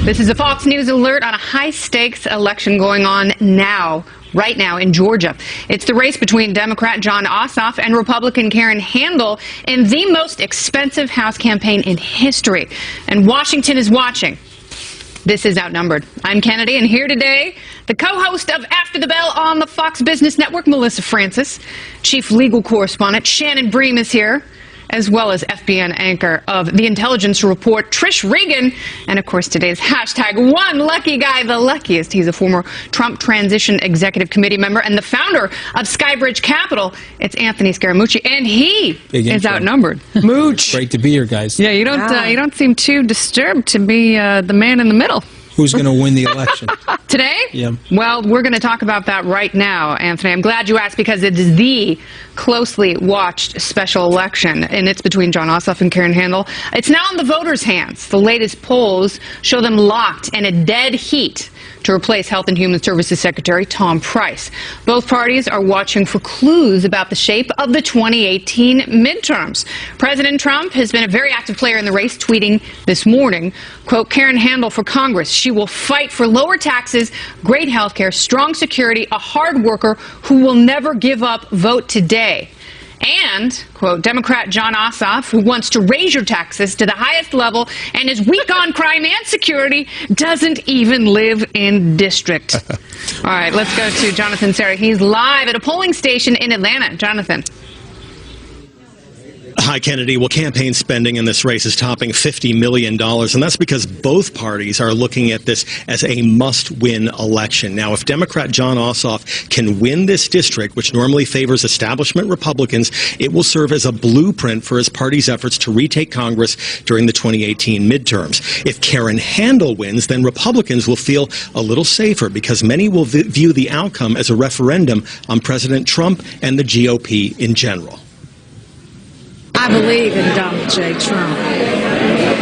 This is a Fox News alert on a high-stakes election going on now, right now in Georgia. It's the race between Democrat Jon Ossoff and Republican Karen Handel in the most expensive House campaign in history. And Washington is watching. This is Outnumbered. I'm Kennedy, and here today, the co-host of After the Bell on the Fox Business Network, Melissa Francis. Chief legal correspondent Shannon Bream is here, as well as FBN anchor of The Intelligence Report, Trish Regan, and of course today's hashtag one lucky guy, the luckiest. He's a former Trump Transition Executive Committee member and the founder of Skybridge Capital. It's Anthony Scaramucci, and he is outnumbered. Mooch. Great to be here, guys. Yeah, you don't seem too disturbed to be the man in the middle. Who's going to win the election? Today? Yeah. Well, we're going to talk about that right now, Anthony. I'm glad you asked because it is the closely watched special election, and it's between Jon Ossoff and Karen Handel. It's now in the voters' hands. The latest polls show them locked in a dead heat to replace Health and Human Services Secretary Tom Price. Both parties are watching for clues about the shape of the 2018 midterms. President Trump has been a very active player in the race, tweeting this morning, quote, Karen Handel for Congress. She will fight for lower taxes, great health care, strong security, a hard worker who will never give up, vote today. And, quote, Democrat Jon Ossoff, who wants to raise your taxes to the highest level and is weak on crime and security, doesn't even live in district. All right, let's go to Jonathan Serra. He's live at a polling station in Atlanta. Jonathan. Hi, Kennedy. Well, campaign spending in this race is topping $50 million, and that's because both parties are looking at this as a must-win election. Now, if Democrat Jon Ossoff can win this district, which normally favors establishment Republicans, it will serve as a blueprint for his party's efforts to retake Congress during the 2018 midterms. If Karen Handel wins, then Republicans will feel a little safer because many will view the outcome as a referendum on President Trump and the GOP in general. I believe in Donald J. Trump.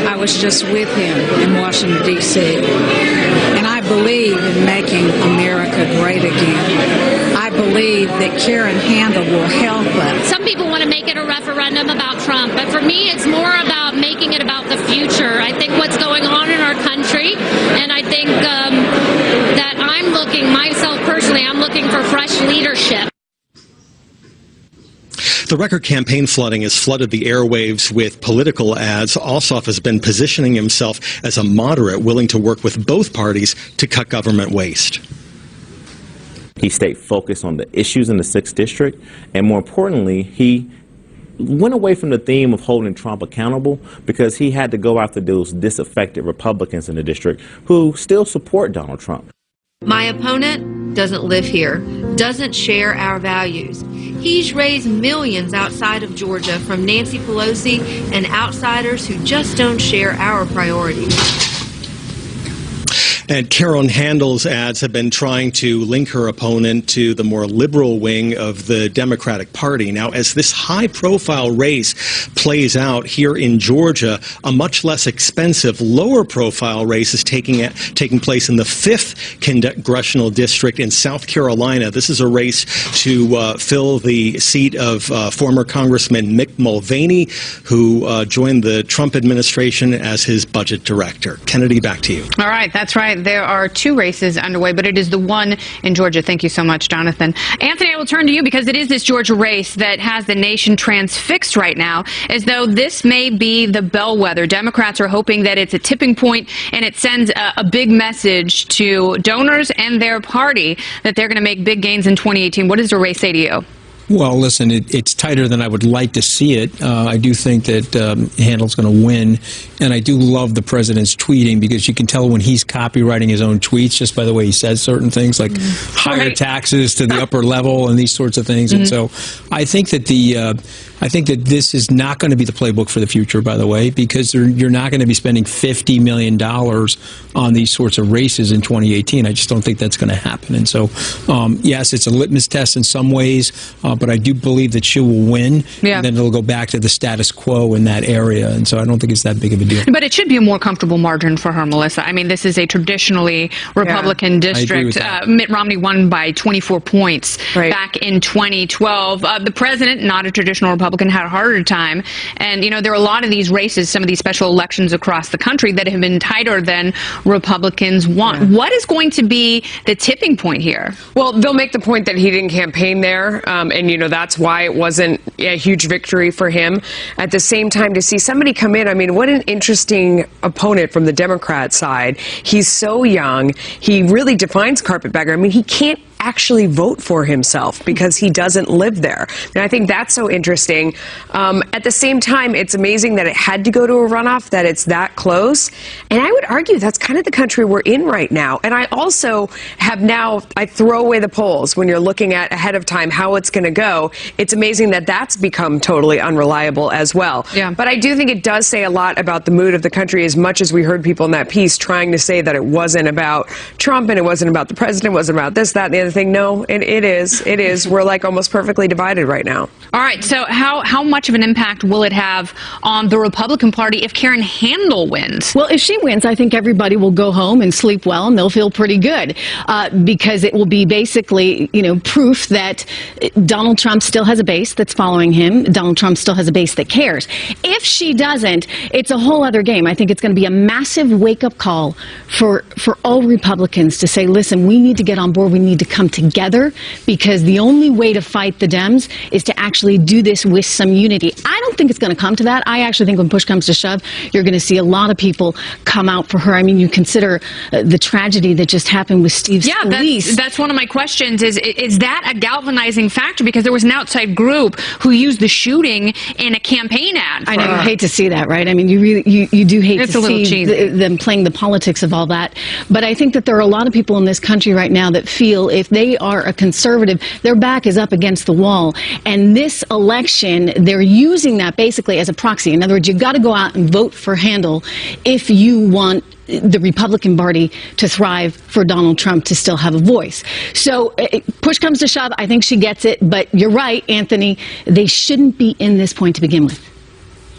I was just with him in Washington, D.C. And I believe in making America great again. I believe that Karen Handel will help us. Some people want to make it a referendum about Trump, but for me it's more about making it about the future. I think what's going on in our country, and I think that I'm looking, myself personally, I'm looking for fresh leadership. The record campaign flooding has flooded the airwaves with political ads. Ossoff has been positioning himself as a moderate, willing to work with both parties to cut government waste. He stayed focused on the issues in the 6th District, and more importantly, he went away from the theme of holding Trump accountable because he had to go after those disaffected Republicans in the district who still support Donald Trump. My opponent doesn't live here, doesn't share our values. He's raised millions outside of Georgia from Nancy Pelosi and outsiders who just don't share our priorities. And Karen Handel's ads have been trying to link her opponent to the more liberal wing of the Democratic Party. Now, as this high-profile race plays out here in Georgia, a much less expensive, lower-profile race is taking place in the 5th Congressional District in South Carolina. This is a race to fill the seat of former Congressman Mick Mulvaney, who joined the Trump administration as his budget director. Kennedy, back to you. All right, that's right. There are 2 races underway, but it is the one in Georgia. Thank you so much, Jonathan. Anthony, I will turn to you because it is this Georgia race that has the nation transfixed right now, as though this may be the bellwether. Democrats are hoping that it's a tipping point and it sends a big message to donors and their party that they're going to make big gains in 2018. What does the race say to you? Well, listen, it's tighter than I would like to see it. I do think that Handel's going to win, and I do love the president's tweeting because you can tell when he's copywriting his own tweets just by the way he says certain things, like higher taxes to the upper level and these sorts of things. And so I think that this is not going to be the playbook for the future, by the way, because you're not going to be spending $50 million on these sorts of races in 2018. I just don't think that's going to happen. And so, yes, it's a litmus test in some ways, but I do believe that she will win, and then it'll go back to the status quo in that area, and so I don't think it's that big of a deal. But it should be a more comfortable margin for her, Melissa. I mean, this is a traditionally Republican district. Mitt Romney won by 24 points back in 2012. The president, not a traditional Republican, had a harder time. And, you know, there are a lot of these races, some of these special elections across the country that have been tighter than Republicans want. What is going to be the tipping point here? Well, they'll make the point that he didn't campaign there, and, you know, that's why it wasn't a huge victory for him. At the same time, to see somebody come in, I mean, what an interesting opponent from the Democrat side. He's so young. He really defines carpetbagger. I mean, he can't actually vote for himself because he doesn't live there. And I think that's so interesting. At the same time, it's amazing that it had to go to a runoff, that it's that close. And I would argue that's kind of the country we're in right now. And I also have now, I throw away the polls when you're looking at ahead of time how it's going to go. It's amazing that that's become totally unreliable as well. But I do think it does say a lot about the mood of the country, as much as we heard people in that piece trying to say that it wasn't about Trump and it wasn't about the president, it wasn't about this, that, and the other thing. No, it is. It is. We're like almost perfectly divided right now. All right. So how much of an impact will it have on the Republican Party if Karen Handel wins? Well, if she wins, I think everybody will go home and sleep well, and they'll feel pretty good because it will be basically, you know, proof that Donald Trump still has a base that's following him. Donald Trump still has a base that cares. If she doesn't, it's a whole other game. I think it's going to be a massive wake-up call for all Republicans to say, listen, we need to get on board. We need to come together, because the only way to fight the Dems is to actually do this with some unity. I don't think it's going to come to that. I actually think when push comes to shove, you're going to see a lot of people come out for her. I mean, you consider the tragedy that just happened with Steve Scalise. That's one of my questions. Is that a galvanizing factor? Because there was an outside group who used the shooting in a campaign ad. I know you hate to see that, right? I mean, you do hate to see them playing the politics of all that. But I think that there are a lot of people in this country right now that feel if they are a conservative, their back is up against the wall. And this election, they're using that basically as a proxy. In other words, you've got to go out and vote for Handel if you want the Republican Party to thrive, for Donald Trump to still have a voice. So push comes to shove, I think she gets it. But you're right, Anthony, they shouldn't be in this point to begin with.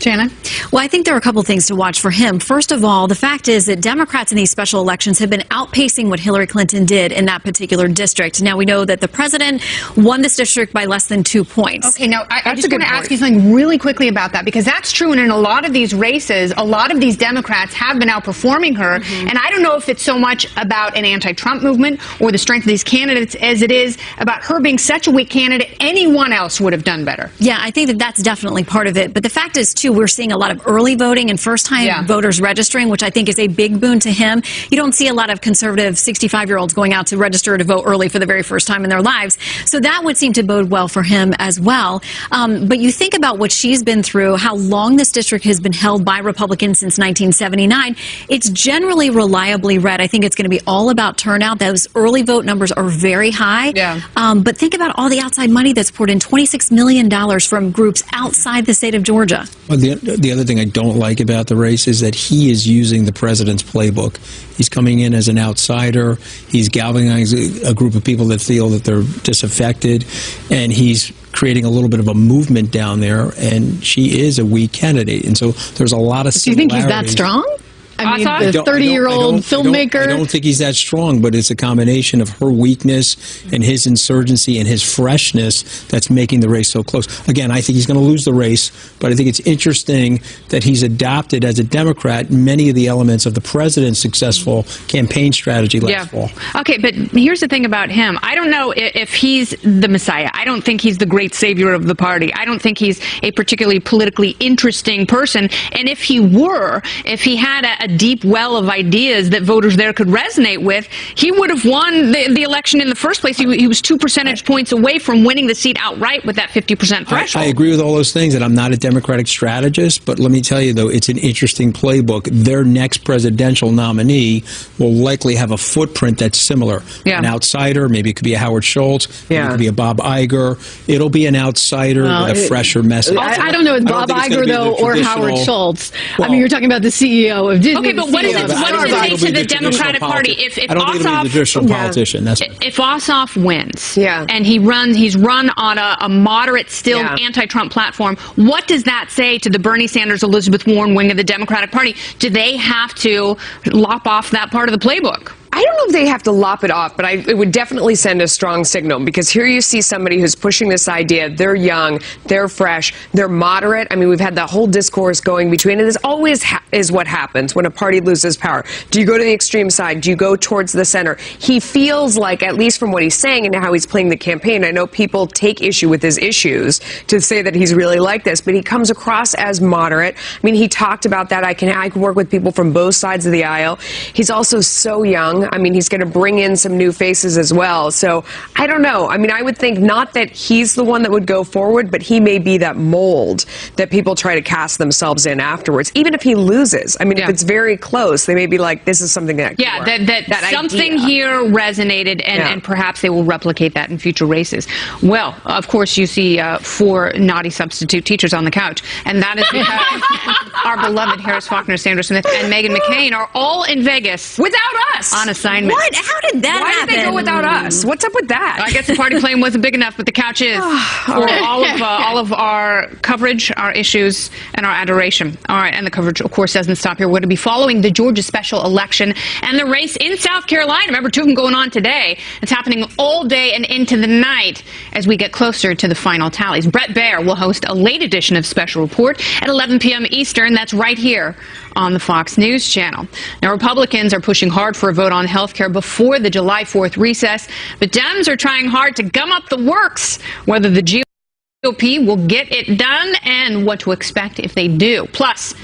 Shannon? Well, I think there are a couple things to watch for him. First of all, the fact is that Democrats in these special elections have been outpacing what Hillary Clinton did in that particular district. Now, we know that the president won this district by less than 2 points. Okay, now, I just want to ask you something really quickly about that, because that's true, and in a lot of these races, a lot of these Democrats have been outperforming her, and I don't know if it's so much about an anti-Trump movement or the strength of these candidates as it is about her being such a weak candidate. Anyone else would have done better. Yeah, I think that that's definitely part of it. But the fact is, too, we're seeing a lot of early voting and first-time voters registering, which I think is a big boon to him. You don't see a lot of conservative 65-year-olds going out to register to vote early for the very first time in their lives. So that would seem to bode well for him as well. But you think about what she's been through, how long this district has been held by Republicans since 1979. It's generally reliably red. I think it's going to be all about turnout. Those early vote numbers are very high. But think about all the outside money that's poured in, $26 million from groups outside the state of Georgia. Well, the other thing I don't like about the race is that he is using the president's playbook. He's coming in as an outsider. He's galvanizing a group of people that feel that they're disaffected, and he's creating a little bit of a movement down there, and she is a weak candidate. And so there's a lot of similarities. Do you think he's that strong? I mean, the 30-year-old filmmaker. I don't think he's that strong, but it's a combination of her weakness and his insurgency and his freshness that's making the race so close. Again, I think he's going to lose the race, but I think it's interesting that he's adopted as a Democrat many of the elements of the president's successful campaign strategy last fall. Okay, but here's the thing about him. I don't know if he's the Messiah. I don't think he's the great savior of the party. I don't think he's a particularly politically interesting person. And if he were, if he had a deep well of ideas that voters there could resonate with, he would have won the election in the first place. He was 2 percentage points away from winning the seat outright with that 50% threshold. I agree with all those things, and I'm not a Democratic strategist, but let me tell you, though, it's an interesting playbook. Their next presidential nominee will likely have a footprint that's similar. An outsider, maybe it could be a Howard Schultz, maybe it could be a Bob Iger. It'll be an outsider with a fresher message. I don't know if Bob Iger, though, or Howard Schultz. Well, I mean, you're talking about the CEO of Disney. Okay, but what does it say to the Democratic Party if I don't think it'll be the traditional politician. That's if Ossoff wins, Yeah. and he's run on a moderate, still anti-Trump platform, what does that say to the Bernie Sanders, Elizabeth Warren wing of the Democratic Party? Do they have to lop off that part of the playbook? I don't know if they have to lop it off, but it would definitely send a strong signal, because here you see somebody who's pushing this idea. They're young, they're fresh, they're moderate. I mean, we've had the whole discourse going between, and this always is what happens when a party loses power. Do you go to the extreme side? Do you go towards the center? He feels like, at least from what he's saying and how he's playing the campaign, I know people take issue with his issues to say that he's really like this, but he comes across as moderate. I mean, he talked about that. I can work with people from both sides of the aisle. He's also so young. I mean, he's going to bring in some new faces as well. So I don't know. I mean, I would think not that he's the one that would go forward, but he may be that mold that people try to cast themselves in afterwards, even if he loses. I mean, if it's very close, they may be like, this is something that that something idea here resonated, and perhaps they will replicate that in future races. Well, of course, you see 4 naughty substitute teachers on the couch, and that is because our beloved Harris Faulkner, Sandra Smith, and Meghan McCain are all in Vegas without us on assignment. What? How did that happen? Why did they go without us? What's up with that? I guess the party plane wasn't big enough, but the couch is for all of our coverage, our issues, and our adoration. All right, and the coverage, of course, doesn't stop here. We're going to be following the Georgia special election and the race in South Carolina. Remember, 2 of them going on today. It's happening all day and into the night as we get closer to the final tallies. Brett Baer will host a late edition of Special Report at 11 p.m. Eastern. That's right here on the Fox News Channel. Now, Republicans are pushing hard for a vote on health care before the July 4th recess, but Dems are trying hard to gum up the works, whether the GOP will get it done and what to expect if they do. Plus,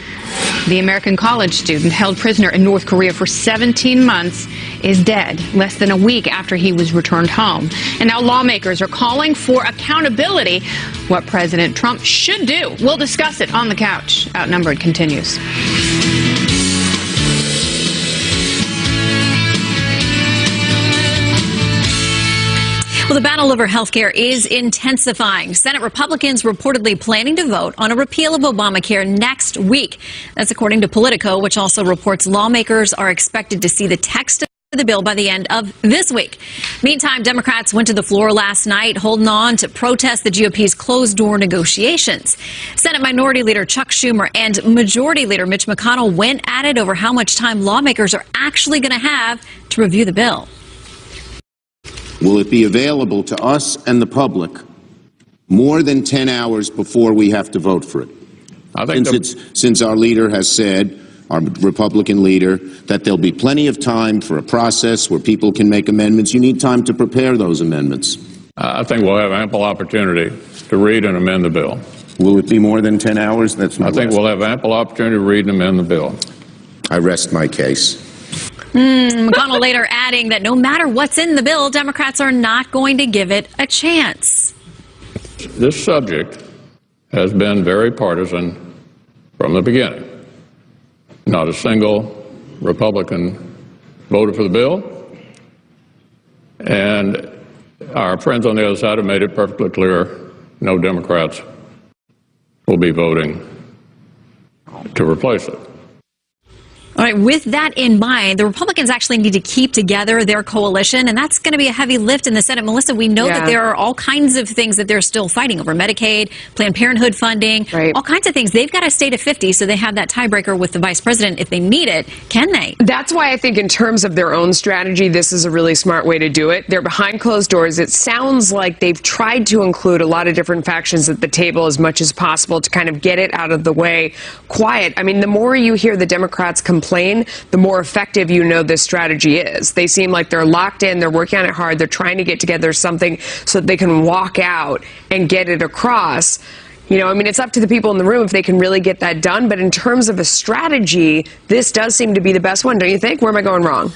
the American college student held prisoner in North Korea for 17 months is dead less than a week after he was returned home. And now lawmakers are calling for accountability, what President Trump should do. We'll discuss it on the couch. Outnumbered continues. Well, the battle over health care is intensifying. Senate Republicans reportedly planning to vote on a repeal of Obamacare next week. That's according to Politico, which also reports lawmakers are expected to see the text of the bill by the end of this week. Meantime, Democrats went to the floor last night, holding on to protest the GOP's closed-door negotiations. Senate Minority Leader Chuck Schumer and Majority Leader Mitch McConnell went at it over how much time lawmakers are actually going to have to review the bill. Will it be available to us and the public more than 10 hours before we have to vote for it? I think since our leader has said, our Republican leader, that there'll be plenty of time for a process where people can make amendments. You need time to prepare those amendments. I think we'll have ample opportunity to read and amend the bill. Will it be more than 10 hours? That's my I think we'll have ample opportunity to read and amend the bill. I rest my case. McConnell later adding that no matter what's in the bill, Democrats are not going to give it a chance. This subject has been very partisan from the beginning. Not a single Republican voted for the bill, and our friends on the other side have made it perfectly clear no Democrats will be voting to replace it. All right, with that in mind, the Republicans actually need to keep together their coalition, and that's going to be a heavy lift in the Senate. Melissa, we know that there are all kinds of things that they're still fighting over. Medicaid, Planned Parenthood funding, all kinds of things. They've got to stay to 50, so they have that tiebreaker with the vice president if they need it. Can they? That's why I think in terms of their own strategy, this is a really smart way to do it. They're behind closed doors. It sounds like they've tried to include a lot of different factions at the table as much as possible to kind of get it out of the way quiet. I mean, the more you hear the Democrats complain, the more effective you know this strategy is. They seem like they're locked in, they're working on it hard, they're trying to get together something so that they can walk out and get it across. You know, I mean, it's up to the people in the room if they can really get that done, but in terms of a strategy, this does seem to be the best one, don't you think? Where am I going wrong?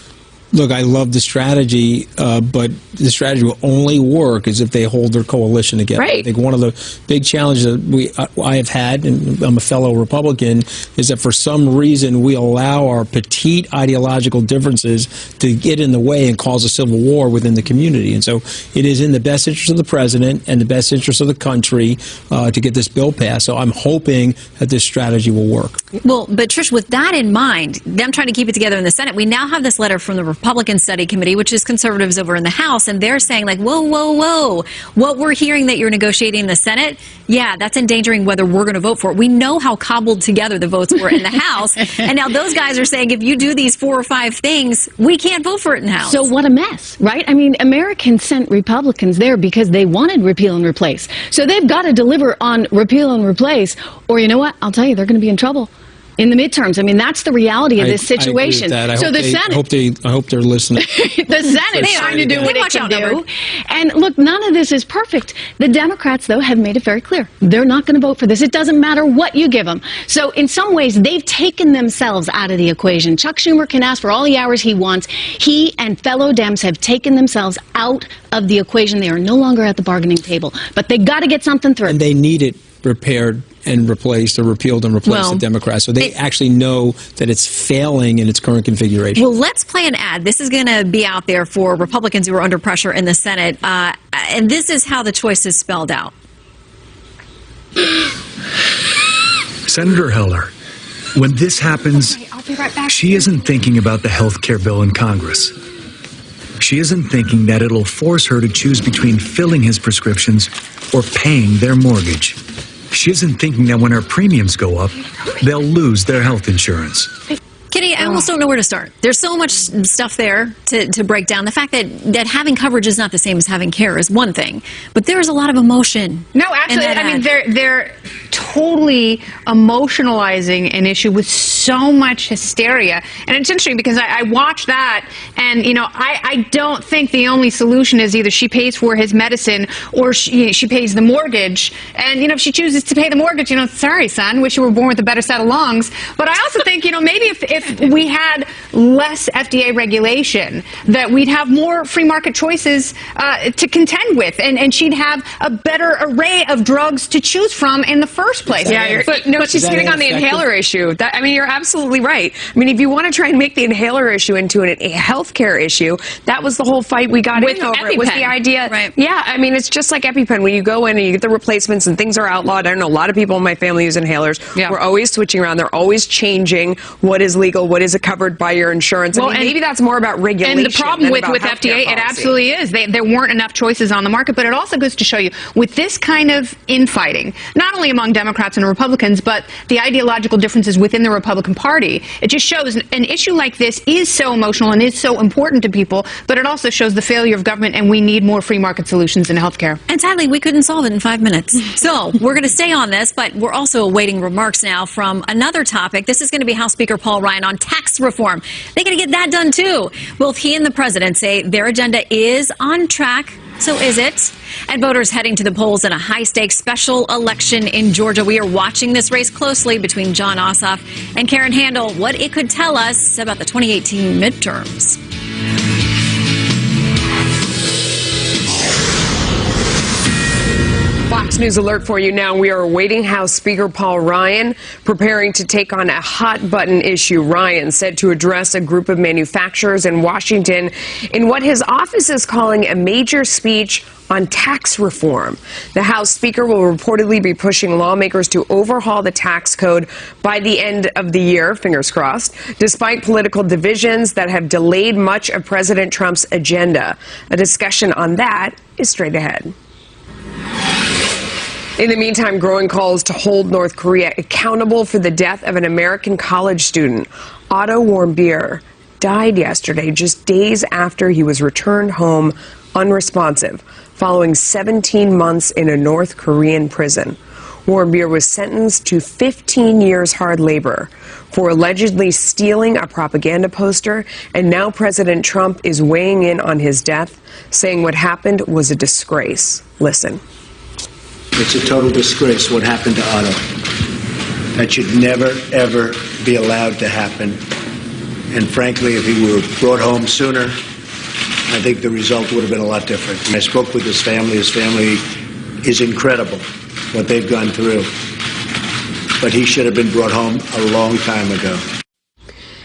Look, I love the strategy, but the strategy will only work as if they hold their coalition together. Right. I think one of the big challenges that I have had, and I'm a fellow Republican, is that for some reason we allow our petite ideological differences to get in the way and cause a civil war within the community. And so it is in the best interest of the president and the best interest of the country to get this bill passed. So I'm hoping that this strategy will work. Well, but Trish, with that in mind, them trying to keep it together in the Senate, we now have this letter from the Republican Study Committee, which is conservatives over in the House, and they're saying, like, whoa, whoa, whoa, what we're hearing that you're negotiating in the Senate, yeah, that's endangering whether we're going to vote for it. We know how cobbled together the votes were in the House, and now those guys are saying if you do these 4 or 5 things, we can't vote for it in the House. So what a mess, right? I mean, Americans sent Republicans there because they wanted repeal and replace. So they've got to deliver on repeal and replace, or you know what? I'll tell you, they're going to be in trouble in the midterms. I mean, that's the reality of this situation. I agree with that. So the Senate, I hope they're listening. the Senate's trying to do what it can do. And look, none of this is perfect. The Democrats, though, have made it very clear. They're not going to vote for this. It doesn't matter what you give them. So in some ways, they've taken themselves out of the equation. Chuck Schumer can ask for all the hours he wants. He and fellow Dems have taken themselves out of the equation. They are no longer at the bargaining table. But they got to get something through. And they need it repaired and replaced, or repealed and replaced, the Democrats. So they actually know that it's failing in its current configuration. Well, let's play an ad. This is going to be out there for Republicans who are under pressure in the Senate. And this is how the choice is spelled out. Senator Heller, when this happens, I'll be right back. she isn't thinking about the health care bill in Congress. She isn't thinking that it'll force her to choose between filling his prescriptions or paying their mortgage. She isn't thinking that when her premiums go up, they'll lose their health insurance. Kitty, I almost don't know where to start. There's so much stuff there to break down. The fact that having coverage is not the same as having care is one thing, but there is a lot of emotion. No, absolutely. I mean, they're totally emotionalizing an issue with so much hysteria. And it's interesting because I watched that, and, you know, I don't think the only solution is either she pays for his medicine or she pays the mortgage. And, you know, if she chooses to pay the mortgage, you know, sorry, son, wish you were born with a better set of lungs. But I also think, you know, maybe if we had less FDA regulation, that we'd have more free market choices to contend with, and she'd have a better array of drugs to choose from in the first place. Yeah, but no, she's hitting on the inhaler issue. I mean, you're absolutely right. I mean, if you want to try and make the inhaler issue into a healthcare issue, that was the whole fight we got with in over. EpiPen. It was the idea. Right. Yeah, I mean, it's just like EpiPen. When you go in and you get the replacements and things are outlawed, I don't know, a lot of people in my family use inhalers. Yeah. We're always switching around. They're always changing what is legal, what is covered by your insurance. Well, I mean, maybe that's more about regulation. And the problem with FDA, it absolutely is. There weren't enough choices on the market, but it also goes to show you, with this kind of infighting, not only among Democrats and Republicans, but the ideological differences within the Republican Party, it just shows an issue like this is so emotional and is so important to people, but it also shows the failure of government, and we need more free market solutions in healthcare. And sadly, we couldn't solve it in 5 minutes. So we're going to stay on this, but we're also awaiting remarks now from another topic. This is going to be House Speaker Paul Ryan on tax reform. They're going to get that done, too. Both he and the president say their agenda is on track. So is it? And voters heading to the polls in a high-stakes special election in Georgia. We are watching this race closely between Jon Ossoff and Karen Handel. What it could tell us about the 2018 midterms. Fox News alert for you now. We are awaiting House Speaker Paul Ryan preparing to take on a hot-button issue. Ryan said to address a group of manufacturers in Washington in what his office is calling a major speech on tax reform. The House Speaker will reportedly be pushing lawmakers to overhaul the tax code by the end of the year, fingers crossed, despite political divisions that have delayed much of President Trump's agenda. A discussion on that is straight ahead. In the meantime, growing calls to hold North Korea accountable for the death of an American college student. Otto Warmbier died yesterday, just days after he was returned home unresponsive, following 17 months in a North Korean prison. Warmbier was sentenced to 15 years hard labor for allegedly stealing a propaganda poster, and now President Trump is weighing in on his death, saying what happened was a disgrace. Listen. It's a total disgrace what happened to Otto. That should never, ever be allowed to happen And frankly, if he were brought home sooner, I think the result would have been a lot different. I spoke with his family. His family is incredible, what they've gone through. But he should have been brought home a long time ago.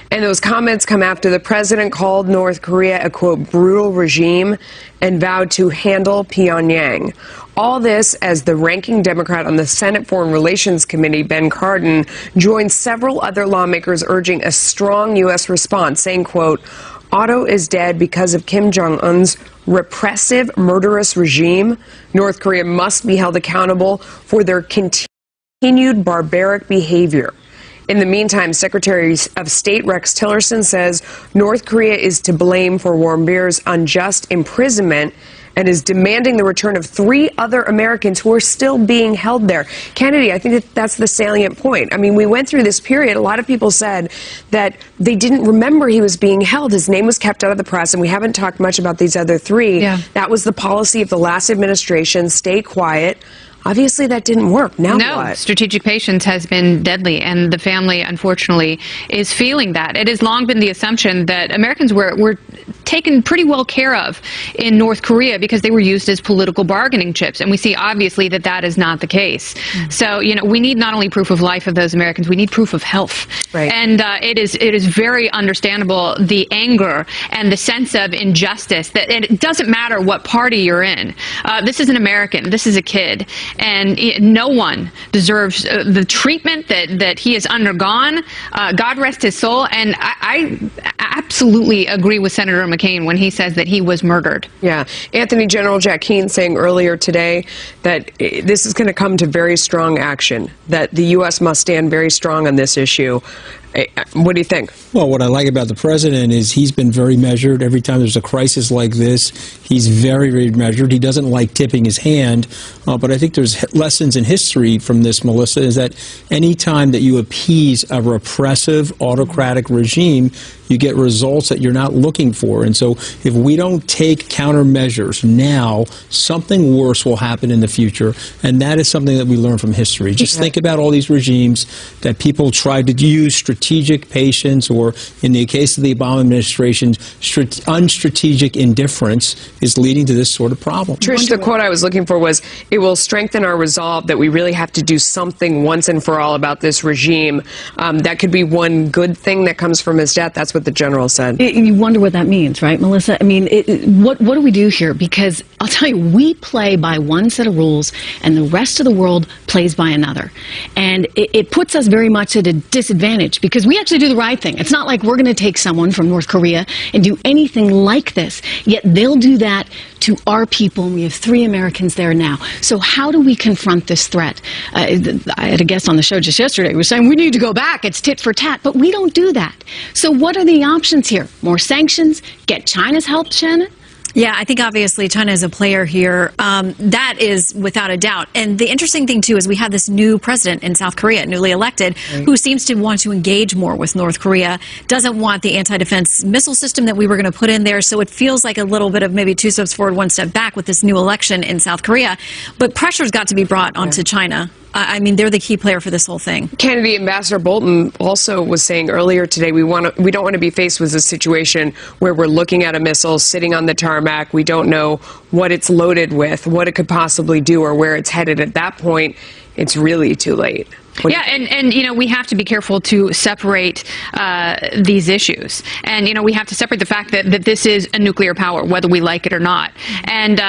And those comments come after the president called North Korea a, quote, brutal regime and vowed to handle Pyongyang. All this as the ranking Democrat on the Senate Foreign Relations Committee, Ben Cardin, joined several other lawmakers urging a strong U.S. response, saying, quote, Otto is dead because of Kim Jong-un's repressive, murderous regime. North Korea must be held accountable for their continued barbaric behavior. In the meantime, Secretary of State Rex Tillerson says North Korea is to blame for Warmbier's unjust imprisonment and is demanding the return of 3 other Americans who are still being held there. Kennedy, I think that's the salient point. I mean, we went through this period. A lot of people said that they didn't remember he was being held. His name was kept out of the press, and we haven't talked much about these other 3. Yeah. That was the policy of the last administration, stay quiet. Obviously, that didn't work. Now what? Strategic patience has been deadly, and the family, unfortunately, is feeling that. It has long been the assumption that Americans were taken pretty well care of in North Korea because they were used as political bargaining chips, and we see, obviously, that that is not the case. So, you know, we need not only proof of life of those Americans, we need proof of health. Right. And it is very understandable, the anger and the sense of injustice, that it doesn't matter what party you're in. This is an American. This is a kid. And no one deserves the treatment that he has undergone. God rest his soul. And I absolutely agree with Senator McCain when he says that he was murdered. Yeah. Anthony, General Jack Keane saying earlier today that this is going to come to very strong action, that the U.S. must stand very strong on this issue. What do you think? Well, what I like about the president is he's been very measured. Every time there's a crisis like this, he's very, very measured. He doesn't like tipping his hand. But I think there's lessons in history from this, Melissa, is that any time that you appease a repressive, autocratic regime, you get results that you're not looking for. And so if we don't take countermeasures now, something worse will happen in the future. And that is something that we learn from history. Just think about all these regimes that people tried to use strategic patience, or in the case of the Obama administration, unstrategic indifference is leading to this sort of problem. Trish, the quote I was looking for was, it will strengthen our resolve that we really have to do something once and for all about this regime. That could be one good thing that comes from his death. That's what the general said. You wonder what that means, right, Melissa? I mean, what do we do here? Because I'll tell you, we play by one set of rules, and the rest of the world plays by another. And it puts us very much at a disadvantage, because we actually do the right thing. It's not like we're going to take someone from North Korea and do anything like this, yet they'll do that to our people, and we have 3 Americans there now. So how do we confront this threat? I had a guest on the show just yesterday who was saying we need to go back, it's tit for tat, but we don't do that. So what are the options here? More sanctions? Get China's help, Shannon? Yeah, I think obviously China is a player here. That is without a doubt. And the interesting thing, too, is we have this new president in South Korea, newly elected, who seems to want to engage more with North Korea, doesn't want the anti-defense missile system that we were going to put in there. So it feels like a little bit of maybe 2 steps forward, 1 step back with this new election in South Korea. But pressure's got to be brought onto China. I mean, they're the key player for this whole thing. Kennedy, Ambassador Bolton also was saying earlier today, we don't want to be faced with a situation where we're looking at a missile sitting on the tarmac. We don't know what it's loaded with, what it could possibly do, or where it's headed. At that point, it's really too late. Yeah, and you know, we have to be careful to separate these issues. And, you know, we have to separate the fact that this is a nuclear power, whether we like it or not. And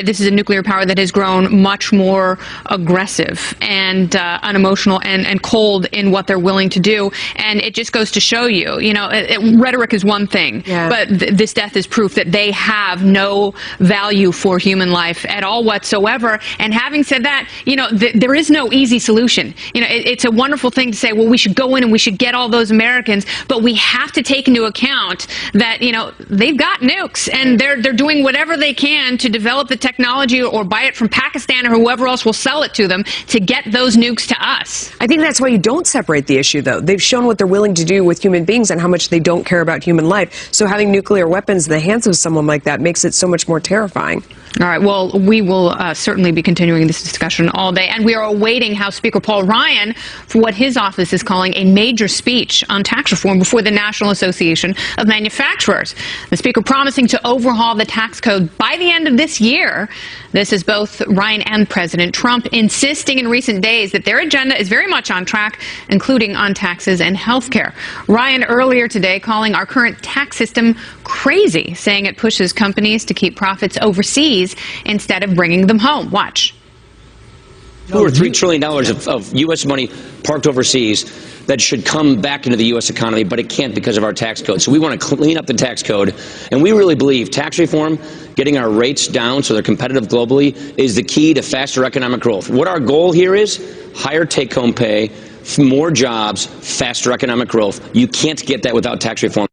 this is a nuclear power that has grown much more aggressive and unemotional and cold in what they're willing to do. And it just goes to show you, you know, rhetoric is one thing, but this death is proof that they have no value for human life at all whatsoever. And having said that, you know, there is no easy solution. You know, it's a wonderful thing to say, well, we should go in and we should get all those Americans, but we have to take into account that, you know, they've got nukes, and they're doing whatever they can to develop the technology or buy it from Pakistan or whoever else will sell it to them to get those nukes to us. I think that's why you don't separate the issue, though. They've shown what they're willing to do with human beings and how much they don't care about human life. So having nuclear weapons in the hands of someone like that makes it so much more terrifying. All right. Well, we will certainly be continuing this discussion all day. And we are awaiting House Speaker Paul Ryan for what his office is calling a major speech on tax reform before the National Association of Manufacturers. The Speaker promising to overhaul the tax code by the end of this year. This is both Ryan and President Trump insisting in recent days that their agenda is very much on track, including on taxes and health care. Ryan earlier today calling our current tax system crazy, saying it pushes companies to keep profits overseas instead of bringing them home. Watch. $2 or $3 trillion of U.S. money parked overseas that should come back into the U.S. economy, but it can't because of our tax code. So we want to clean up the tax code, and we really believe tax reform, getting our rates down so they're competitive globally, is the key to faster economic growth. What our goal here is higher take-home pay, more jobs, faster economic growth. You can't get that without tax reform.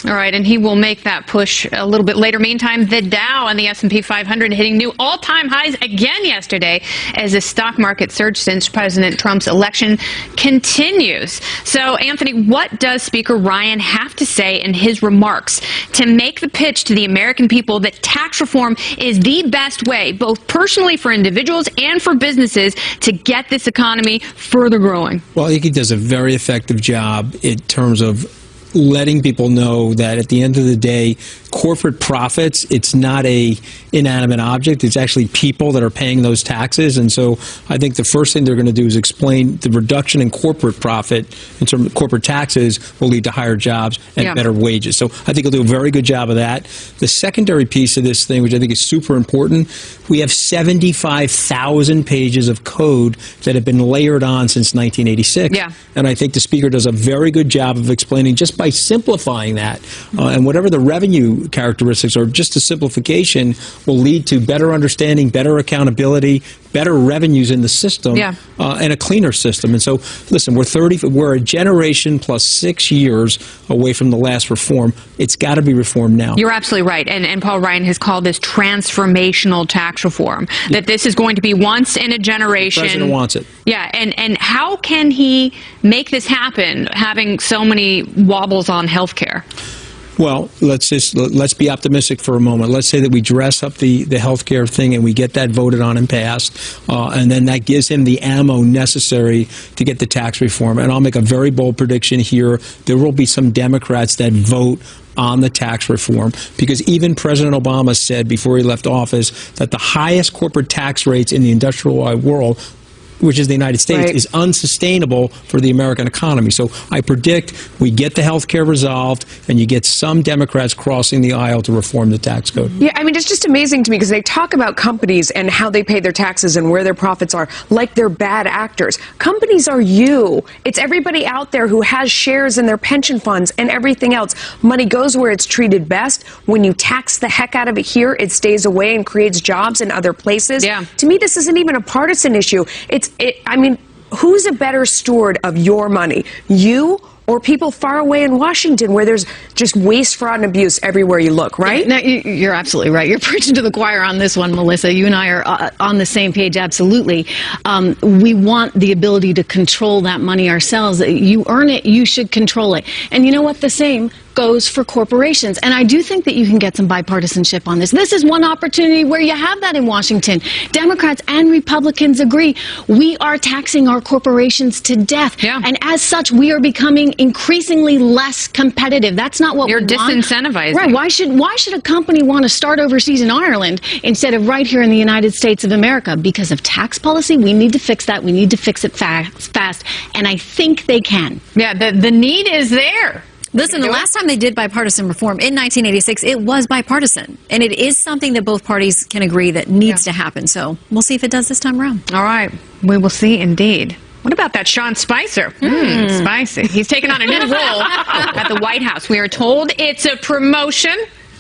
All right, and he will make that push a little bit later. Meantime, the Dow and the S&P 500 hitting new all-time highs again yesterday as the stock market surge since President Trump's election continues. So, Anthony, what does Speaker Ryan have to say in his remarks to make the pitch to the American people that tax reform is the best way, both personally for individuals and for businesses, to get this economy further growing? Well, I think he does a very effective job in terms of letting people know that at the end of the day, corporate profits, it's not a inanimate object. It's actually people that are paying those taxes. And so I think the first thing they're going to do is explain the reduction in corporate profit in terms of corporate taxes will lead to higher jobs and better wages. So I think he'll do a very good job of that. The secondary piece of this thing, which I think is super important, we have 75,000 pages of code that have been layered on since 1986. Yeah. And I think the Speaker does a very good job of explaining just by simplifying that. And whatever the revenue characteristics are, just a simplification will lead to better understanding, better accountability, better revenues in the system, and a cleaner system. And so, listen, we're a generation plus 6 years away from the last reform. It's got to be reformed now. You're absolutely right. And Paul Ryan has called this transformational tax reform, that this is going to be once in a generation. The president wants it. Yeah, and how can he make this happen, having so many wobbles on health care? Well, let's be optimistic for a moment. Let's say that we dress up the health care thing and we get that voted on and passed, and then that gives him the ammo necessary to get the tax reform. And I'll make a very bold prediction here. There will be some Democrats that vote on the tax reform, because even President Obama said before he left office that the highest corporate tax rates in the industrialized world, which is the United States, is unsustainable for the American economy. So I predict we get the health care resolved and you get some Democrats crossing the aisle to reform the tax code. Yeah, I mean, it's just amazing to me because they talk about companies and how they pay their taxes and where their profits are like they're bad actors. Companies are you. It's everybody out there who has shares in their pension funds and everything else. Money goes where it's treated best. When you tax the heck out of it here, it stays away and creates jobs in other places. Yeah. To me, this isn't even a partisan issue. I mean, who's a better steward of your money? You or people far away in Washington where there's just waste, fraud, and abuse everywhere you look, right? No, you're absolutely right. You're preaching to the choir on this one, Melissa. You and I are on the same page, absolutely. We want the ability to control that money ourselves. You earn it, you should control it. And you know what? The same goes for corporations. And I do think that you can get some bipartisanship on this. This is one opportunity where you have that in Washington. Democrats and Republicans agree. We are taxing our corporations to death. Yeah. And as such, we are becoming increasingly less competitive. That's not what we want. You're disincentivizing. Right. Why should a company want to start overseas in Ireland instead of right here in the United States of America? Because of tax policy, we need to fix that. We need to fix it fast. And I think they can. Yeah, the need is there. Listen, the last time they did bipartisan reform in 1986, it was bipartisan. And it is something that both parties can agree that needs to happen. So we'll see if it does this time around. All right. We will see indeed. What about that Sean Spicer? Spicy. He's taken on a new role at the White House. We are told it's a promotion,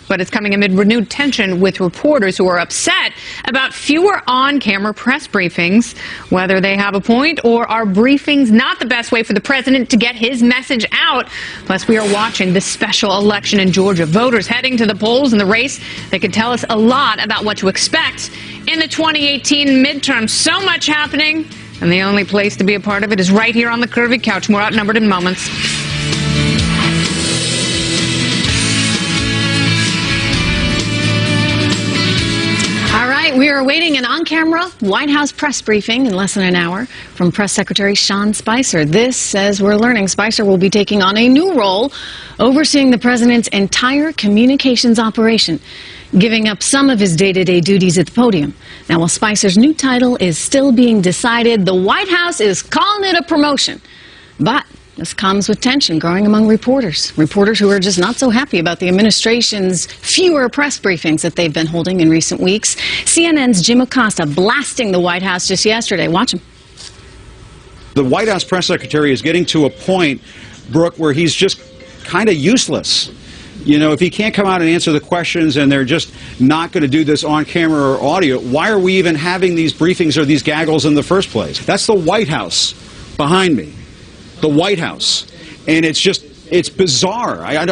but it's coming amid renewed tension with reporters who are upset about fewer on-camera press briefings, whether they have a point or are briefings not the best way for the president to get his message out. Plus, we are watching this special election in Georgia. Voters heading to the polls in the race that could tell us a lot about what to expect in the 2018 midterm. So much happening, and the only place to be a part of it is right here on the Curvy Couch. More Outnumbered in moments. an on-camera White House press briefing in less than an hour from Press Secretary Sean Spicer. This, as we're learning, Spicer will be taking on a new role overseeing the president's entire communications operation, giving up some of his day-to-day duties at the podium. Now, while Spicer's new title is still being decided, the White House is calling it a promotion. But this comes with tension growing among reporters who are just not so happy about the administration's fewer press briefings that they've been holding in recent weeks. CNN's Jim Acosta blasting the White House just yesterday. Watch him. The White House press secretary is getting to a point, Brooke, where he's just kind of useless. You know, if he can't come out and answer the questions and they're just not going to do this on camera or audio, why are we even having these briefings or these gaggles in the first place? That's the White House behind me. The White House. And it's bizarre. I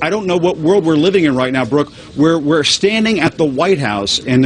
don't know what world we're living in right now, Brooke. We're standing at the White House and